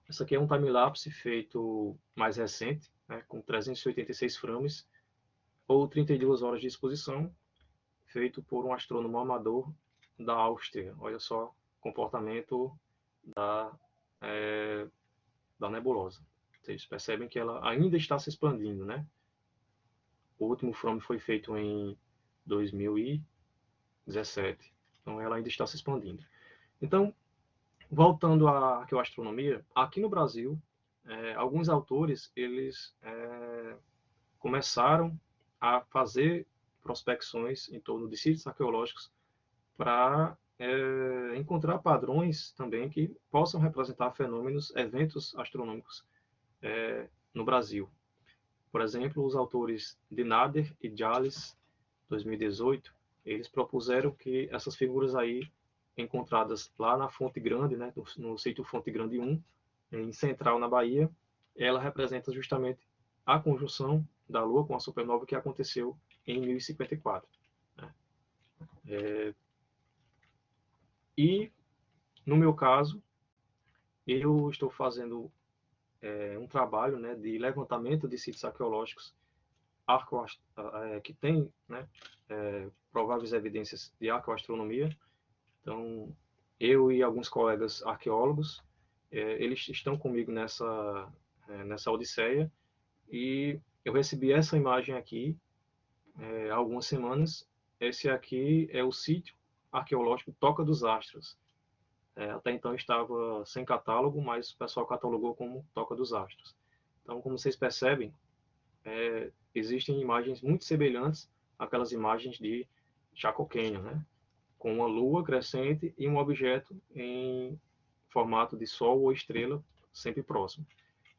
Essa aqui é um time-lapse feito mais recente, né, com 386 frames, ou 32 horas de exposição, feito por um astrônomo amador da Áustria. Olha só o comportamento da nebulosa. Vocês percebem que ela ainda está se expandindo, né? O último frame foi feito em 2017. Então ela ainda está se expandindo. Então, voltando à arqueoastronomia, aqui no Brasil, alguns autores eles começaram a fazer prospecções em torno de sítios arqueológicos para encontrar padrões também que possam representar fenômenos, eventos astronômicos no Brasil. Por exemplo, os autores de Nader e Jales, 2018, eles propuseram que essas figuras aí encontradas lá na Fonte Grande, né, no sítio Fonte Grande 1, em Central, na Bahia, ela representa justamente a conjunção da Lua com a supernova que aconteceu em 1054. Né? E, no meu caso, eu estou fazendo um trabalho, né, de levantamento de sítios arqueológicos que tem, né, prováveis evidências de arqueoastronomia. Então, eu e alguns colegas arqueólogos, eles estão comigo nessa odisseia, e eu recebi essa imagem aqui há algumas semanas. Esse aqui é o sítio arqueológico Toca dos Astros. Até então estava sem catálogo, mas o pessoal catalogou como Toca dos Astros. Então, como vocês percebem, existem imagens muito semelhantes àquelas imagens de Chaco Canyon, né? Com uma lua crescente e um objeto em formato de sol ou estrela sempre próximo.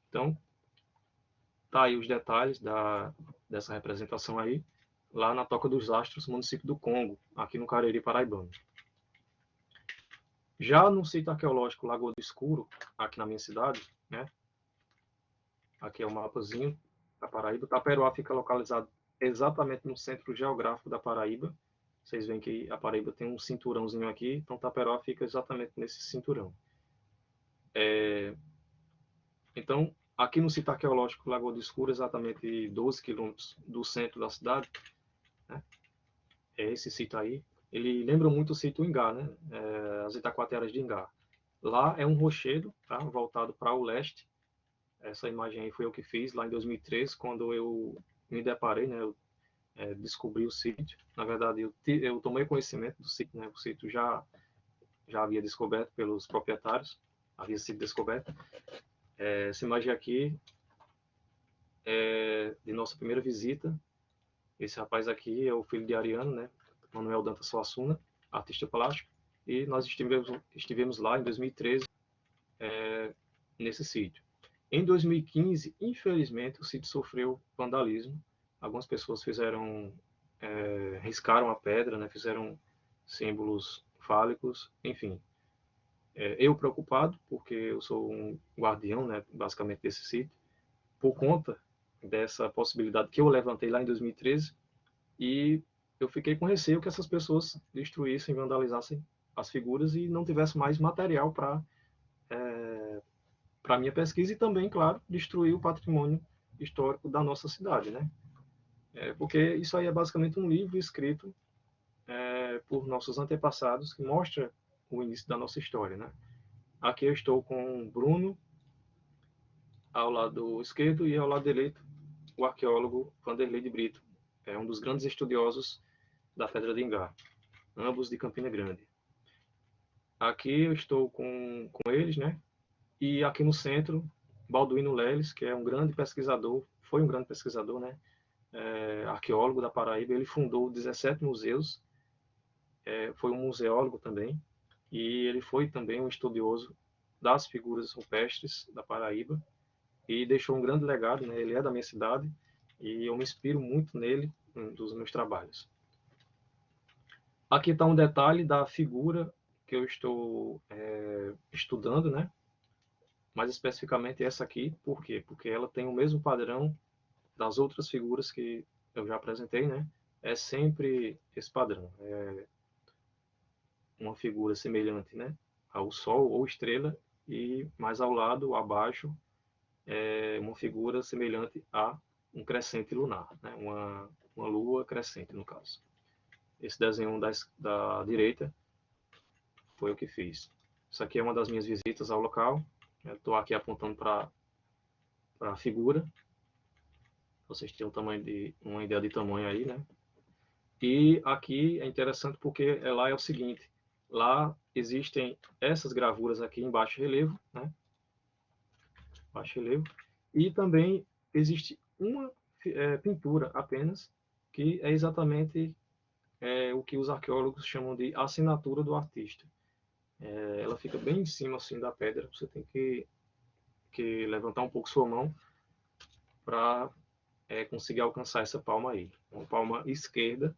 Então, tá aí os detalhes dessa representação aí, lá na Toca dos Astros, município do Congo, aqui no Cariri paraibano. Já no sítio arqueológico Lagoa do Escuro, aqui na minha cidade, né? Aqui é o mapazinho da Paraíba. Taperoá fica localizado exatamente no centro geográfico da Paraíba. Vocês veem que a Paraíba tem um cinturãozinho aqui, então Taperoá fica exatamente nesse cinturão. Então, aqui no sítio arqueológico Lagoa do Escuro, exatamente 12 quilômetros do centro da cidade, né? É esse sítio aí. Ele lembra muito o sítio Ingá, né? As Itacoateras de Ingá. Lá é um rochedo, tá? Voltado para o leste. Essa imagem aí foi eu que fiz lá em 2013, quando eu me deparei, né? Eu descobri o sítio. Na verdade, eu tomei conhecimento do sítio, né? O sítio já havia descoberto pelos proprietários, havia sido descoberto. Essa imagem aqui é de nossa primeira visita. Esse rapaz aqui é o filho de Ariano, né? Manuel Dantas Suassuna, artista plástico, e nós estivemos lá em 2013 nesse sítio. Em 2015, infelizmente, o sítio sofreu vandalismo. Algumas pessoas riscaram a pedra, né? Fizeram símbolos fálicos, enfim. Eu preocupado, porque eu sou um guardião, né, basicamente, desse sítio, por conta dessa possibilidade que eu levantei lá em 2013, e eu fiquei com receio que essas pessoas destruíssem, vandalizassem as figuras e não tivesse mais material para a minha pesquisa, e também, claro, destruir o patrimônio histórico da nossa cidade, né? Porque isso aí é basicamente um livro escrito por nossos antepassados que mostra o início da nossa história, né? Aqui eu estou com o Bruno ao lado esquerdo e ao lado direito o arqueólogo Vanderlei de Brito, um dos grandes estudiosos da Pedra de Ingá, ambos de Campina Grande. aqui eu estou com eles, né? E aqui no centro, Balduino Leles, que é um grande pesquisador, foi um grande pesquisador, né? Arqueólogo da Paraíba, ele fundou 17 museus, foi um museólogo também, e ele foi também um estudioso das figuras rupestres da Paraíba, e deixou um grande legado, né? Ele é da minha cidade, e eu me inspiro muito nele, dos meus trabalhos. Aqui está um detalhe da figura que eu estou estudando, né? Mais especificamente essa aqui, por quê? Porque ela tem o mesmo padrão das outras figuras que eu já apresentei, né? É sempre esse padrão. É uma figura semelhante, né? Ao Sol ou estrela, e mais ao lado, abaixo, é uma figura semelhante a um crescente lunar, né? Uma lua crescente, no caso. Esse desenho da direita foi o que fiz. Isso aqui é uma das minhas visitas ao local. Estou aqui apontando para a figura. Vocês têm uma ideia de tamanho aí, né? E aqui é interessante porque lá é o seguinte: lá existem essas gravuras aqui em baixo relevo, né? Baixo relevo. E também existe uma pintura apenas, que é exatamente o que os arqueólogos chamam de assinatura do artista. Ela fica bem em cima assim da pedra. Você tem que levantar um pouco sua mão para conseguir alcançar essa palma aí. Uma palma esquerda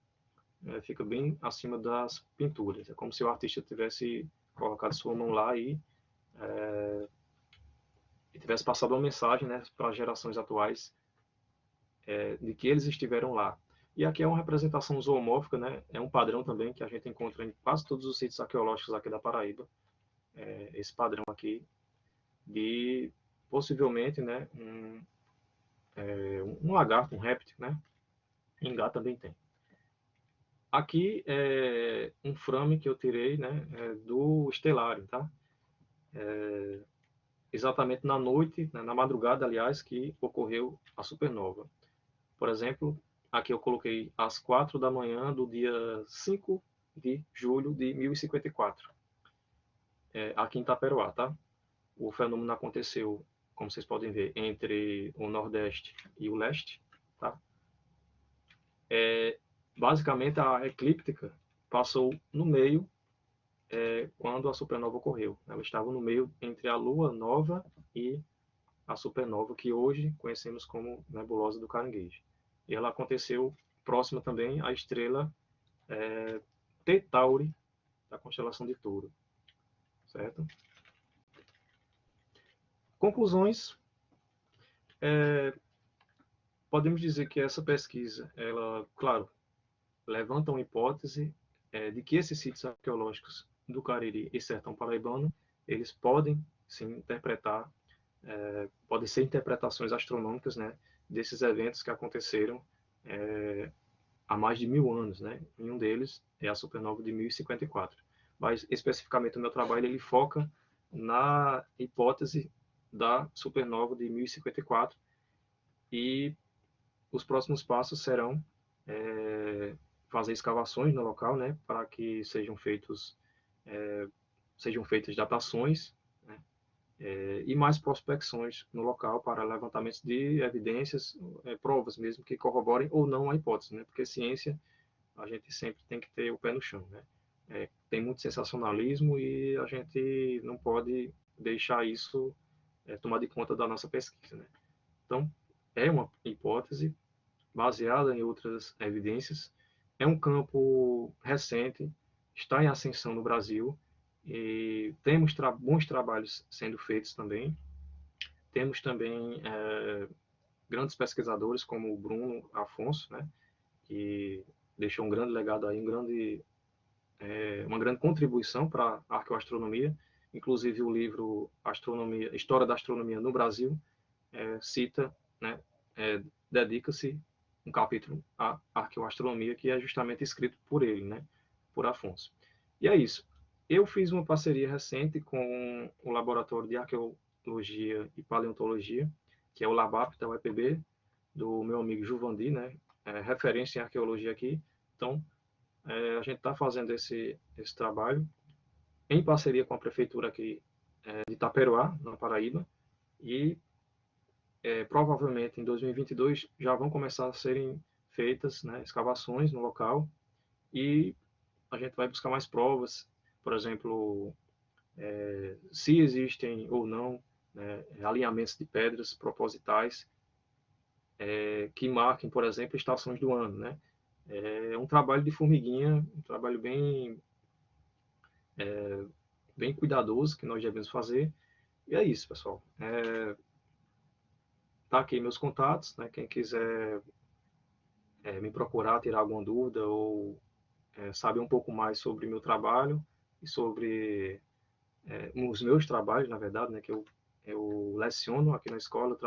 fica bem acima das pinturas. É como se o artista tivesse colocado sua mão lá e tivesse passado uma mensagem, né, para as gerações atuais de que eles estiveram lá. E aqui é uma representação zoomórfica, né? É um padrão também que a gente encontra em quase todos os sítios arqueológicos aqui da Paraíba. Esse padrão aqui de possivelmente, né, um lagarto, um réptil, né? Ingá também tem. Aqui é um frame que eu tirei, né, do estelário, tá? Exatamente na noite, né, na madrugada, aliás, que ocorreu a supernova. Por exemplo, aqui eu coloquei às 4 da manhã do dia 5 de julho de 1054, aqui em Itaperoá, tá? O fenômeno aconteceu, como vocês podem ver, entre o Nordeste e o Leste, tá? Basicamente, a eclíptica passou no meio quando a supernova ocorreu. Ela estava no meio entre a Lua Nova e a supernova, que hoje conhecemos como nebulosa do Caranguejo. E ela aconteceu próxima também à estrela T Tauri, da constelação de Touro. Certo? Conclusões. Podemos dizer que essa pesquisa, ela, claro, levanta uma hipótese de que esses sítios arqueológicos do Cariri e Sertão Paraibano, eles podem se interpretar, podem ser interpretações astronômicas, né, desses eventos que aconteceram há mais de 1000 anos, né? E um deles é a supernova de 1054. Mas especificamente o meu trabalho ele foca na hipótese da supernova de 1054 e os próximos passos serão fazer escavações no local, né, para que sejam feitas datações, né, e mais prospecções no local para levantamentos de evidências, provas mesmo que corroborem ou não a hipótese, né, porque ciência a gente sempre tem que ter o pé no chão, né? Tem muito sensacionalismo e a gente não pode deixar isso tomar de conta da nossa pesquisa, né? Então, é uma hipótese baseada em outras evidências, é um campo recente, está em ascensão no Brasil e temos bons trabalhos sendo feitos também. Temos também grandes pesquisadores como o Bruno Afonso, né, que deixou um grande legado aí, uma grande contribuição para a arqueoastronomia. Inclusive o livro Astronomia, História da Astronomia no Brasil cita, né, dedica-se um capítulo à arqueoastronomia que é justamente escrito por ele, né, por Afonso. E é isso. Eu fiz uma parceria recente com o Laboratório de Arqueologia e Paleontologia, que é o LABAP da UEPB, do meu amigo Juvandi, né, referência em arqueologia aqui. Então, a gente está fazendo esse trabalho em parceria com a prefeitura aqui de Itaperoá, na Paraíba, e provavelmente em 2022 já vão começar a serem feitas, né, escavações no local, e a gente vai buscar mais provas, por exemplo, se existem ou não, né, alinhamentos de pedras propositais que marquem, por exemplo, estações do ano, né? É um trabalho de formiguinha, um trabalho bem cuidadoso que nós devemos fazer. E é isso, pessoal. Tá aqui meus contatos, né? Quem quiser me procurar, tirar alguma dúvida ou saber um pouco mais sobre meu trabalho e sobre os meus trabalhos, na verdade, né? Que eu leciono aqui na escola,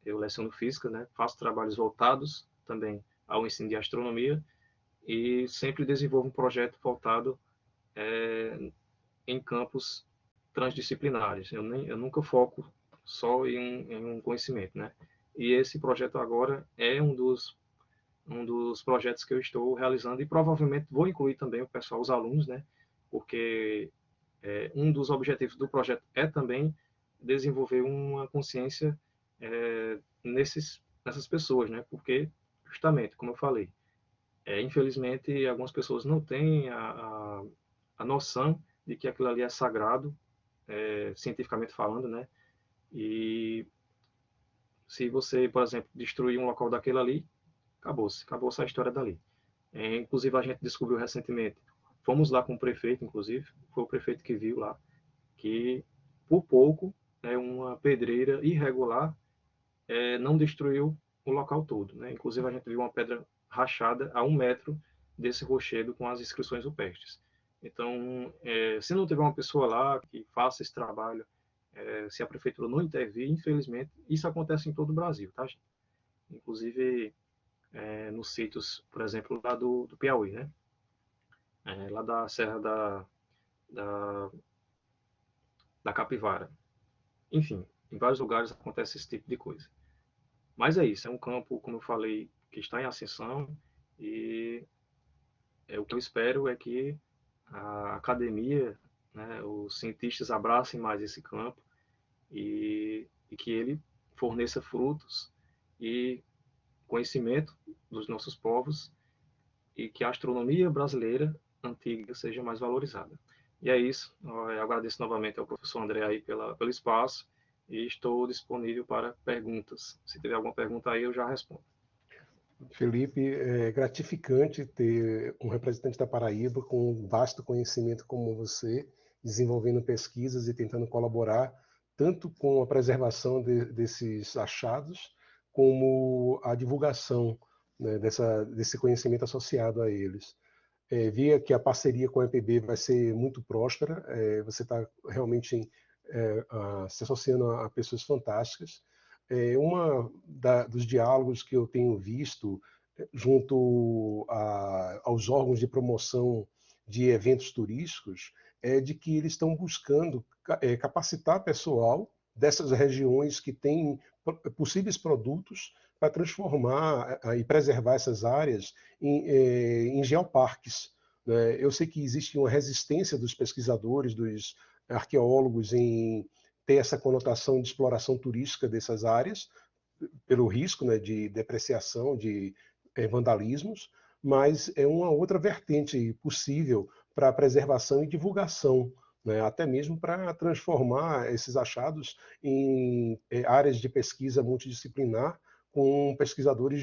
eu leciono física, né? Faço trabalhos voltados também ao ensino de astronomia e sempre desenvolvo um projeto voltado em campos transdisciplinares. Eu nunca foco só em um conhecimento, né? E esse projeto agora é um dos projetos que eu estou realizando e provavelmente vou incluir também o pessoal, os alunos, né? Porque um dos objetivos do projeto é também desenvolver uma consciência nessas pessoas, né? Porque, justamente, como eu falei, infelizmente, algumas pessoas não têm a noção de que aquilo ali é sagrado, cientificamente falando, né? E se você, por exemplo, destruir um local daquele ali, acabou-se a história dali. Inclusive, a gente descobriu recentemente, fomos lá com o prefeito, inclusive, foi o prefeito que viu lá, que por pouco, uma pedreira irregular não destruiu o local todo, né? Inclusive, a gente viu uma pedra rachada a 1 metro desse rochedo com as inscrições rupestres. Então, se não tiver uma pessoa lá que faça esse trabalho, se a prefeitura não intervir, infelizmente, isso acontece em todo o Brasil, tá, gente? Inclusive nos sítios, por exemplo, lá do Piauí, né? Lá da Serra da, da Capivara. Enfim, em vários lugares acontece esse tipo de coisa. Mas é isso, é um campo, como eu falei, que está em ascensão e o que eu espero é que a academia, né, os cientistas abracem mais esse campo e que ele forneça frutos e conhecimento dos nossos povos e que a astronomia brasileira antiga seja mais valorizada. E é isso. Eu agradeço novamente ao professor André aí pelo espaço e estou disponível para perguntas. Se tiver alguma pergunta aí, eu já respondo. Felipe, é gratificante ter um representante da Paraíba com um vasto conhecimento como você, desenvolvendo pesquisas e tentando colaborar tanto com a preservação desses achados, como a divulgação, né, desse conhecimento associado a eles. Via que a parceria com a EPB vai ser muito próspera, você está realmente se associando a pessoas fantásticas. Dos diálogos que eu tenho visto junto aos órgãos de promoção de eventos turísticos é de que eles estão buscando capacitar pessoal dessas regiões que têm possíveis produtos para transformar e preservar essas áreas em geoparques. Né? Eu sei que existe uma resistência dos pesquisadores, dos arqueólogos em ter essa conotação de exploração turística dessas áreas, pelo risco, né, de depreciação, de vandalismos, mas é uma outra vertente possível para a preservação e divulgação, né, até mesmo para transformar esses achados em áreas de pesquisa multidisciplinar com pesquisadores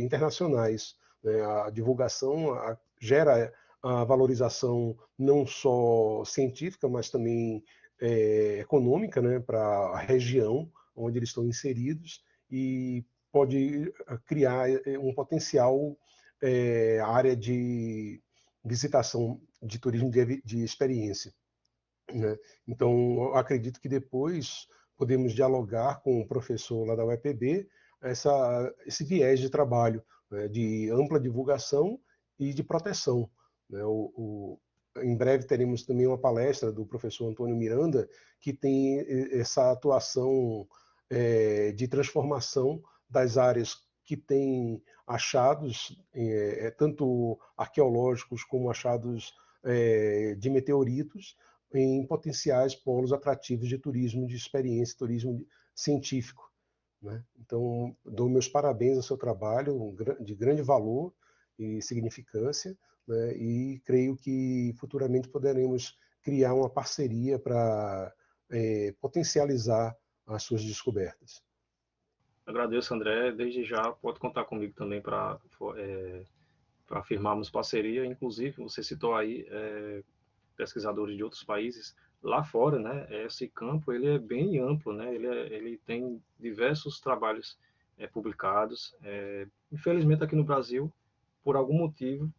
internacionais. Né? A divulgação gera a valorização não só científica, mas também econômica, né, para a região onde eles estão inseridos e pode criar um potencial área de visitação de turismo de experiência. Né? Então, eu acredito que depois podemos dialogar com o professor lá da UEPB esse viés de trabalho, né, de ampla divulgação e de proteção. Né? Em breve teremos também uma palestra do professor Antônio Miranda, que tem essa atuação de transformação das áreas que têm achados, tanto arqueológicos como achados de meteoritos em potenciais polos atrativos de turismo de experiência, turismo científico, né? Então, dou meus parabéns ao seu trabalho, de grande valor e significância, né? E creio que futuramente poderemos criar uma parceria para potencializar as suas descobertas. Agradeço, André. Desde já pode contar comigo também para firmarmos parceria. Inclusive, você citou aí pesquisadores de outros países. Lá fora, né, esse campo ele é bem amplo, né, ele tem diversos trabalhos publicados. Infelizmente, aqui no Brasil, por algum motivo,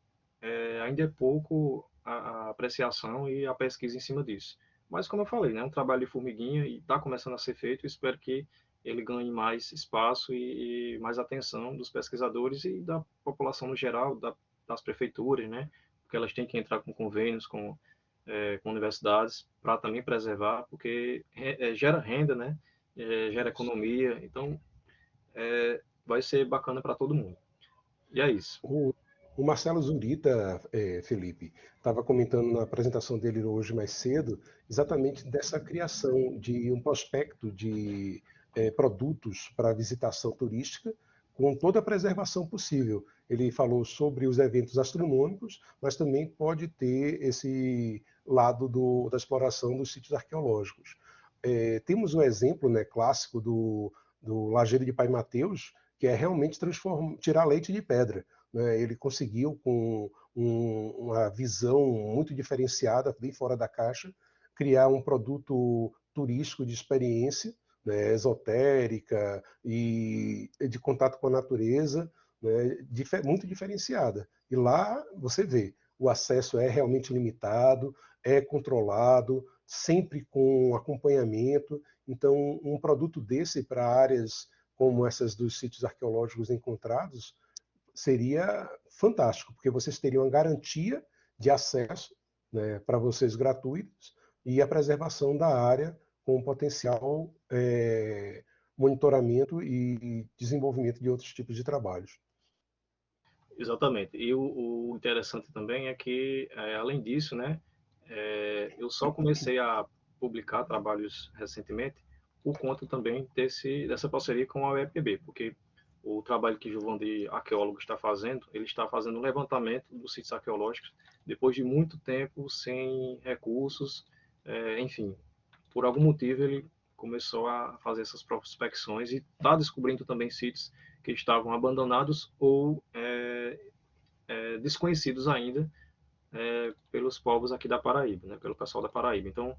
ainda é pouco a apreciação e a pesquisa em cima disso. Mas, como eu falei, né, é um trabalho de formiguinha e está começando a ser feito. Espero que ele ganhe mais espaço e mais atenção dos pesquisadores e da população no geral, das prefeituras, né, porque elas têm que entrar com convênios com universidades para também preservar, porque gera renda, né, gera economia, então vai ser bacana para todo mundo. E é isso. O Marcelo Zurita, Felipe, estava comentando na apresentação dele hoje mais cedo, exatamente dessa criação de um prospecto de produtos para visitação turística, com toda a preservação possível. Ele falou sobre os eventos astronômicos, mas também pode ter esse lado da exploração dos sítios arqueológicos. Temos um exemplo, né, clássico do Lajeiro de Pai Mateus, que é realmente tirar leite de pedra, né? Ele conseguiu, com uma visão muito diferenciada, bem fora da caixa, criar um produto turístico de experiência, né, esotérica e de contato com a natureza, né, muito diferenciada. E lá você vê, o acesso é realmente limitado, é controlado, sempre com acompanhamento. Então, um produto desse para áreas como essas dos sítios arqueológicos encontrados, seria fantástico, porque vocês teriam a garantia de acesso, né, para vocês gratuitos e a preservação da área com potencial monitoramento e desenvolvimento de outros tipos de trabalhos. Exatamente. E o interessante também é que, além disso, né, eu só comecei a publicar trabalhos recentemente por conta também dessa parceria com a UEPB, porque o trabalho que Giovanni, arqueólogo, está fazendo, ele está fazendo um levantamento dos sítios arqueológicos depois de muito tempo sem recursos, enfim, por algum motivo ele começou a fazer essas prospecções e está descobrindo também sítios que estavam abandonados ou desconhecidos ainda pelos povos aqui da Paraíba, né, pelo pessoal da Paraíba. Então,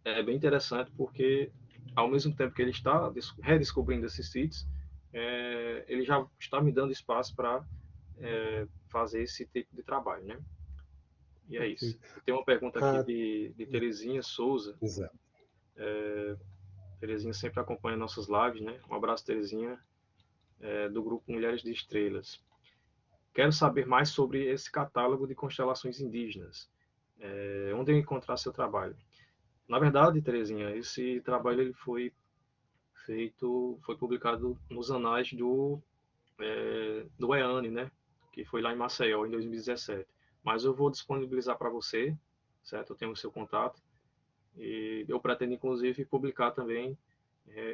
é bem interessante porque, ao mesmo tempo que ele está redescobrindo esses sítios, ele já está me dando espaço para fazer esse tipo de trabalho, né? E é isso. Perfeito. Tem uma pergunta aqui Ah, de Terezinha Souza. exato. Terezinha sempre acompanha nossas lives, né? Um abraço, Terezinha, do grupo Mulheres de Estrelas. Quero saber mais sobre esse catálogo de constelações indígenas. Onde eu encontrar seu trabalho? Na verdade, Terezinha, esse trabalho ele foi publicado nos anais do EANE, né? Que foi lá em Maceió, em 2017. Mas eu vou disponibilizar para você, certo? Eu tenho o seu contato. E eu pretendo, inclusive, publicar também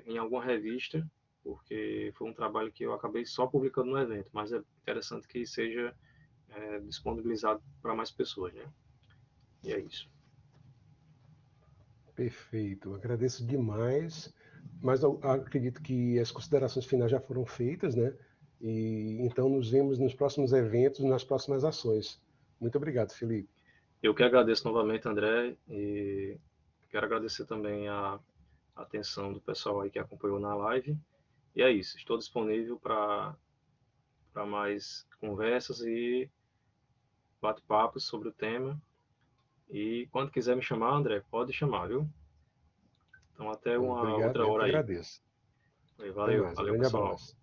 em alguma revista, porque foi um trabalho que eu acabei só publicando no evento, mas é interessante que seja disponibilizado para mais pessoas, né? E é isso. Perfeito. Agradeço demais, mas eu acredito que as considerações finais já foram feitas, né? E então nos vemos nos próximos eventos, nas próximas ações. Muito obrigado, Felipe. Eu que agradeço novamente, André, e quero agradecer também a atenção do pessoal aí que acompanhou na live. E é isso, estou disponível para mais conversas e bate-papos sobre o tema. E quando quiser me chamar, André, pode chamar, viu? Então até uma Obrigado, outra eu que hora aí. agradeço. Até Valeu, mais. Um valeu grande pessoal. abraço.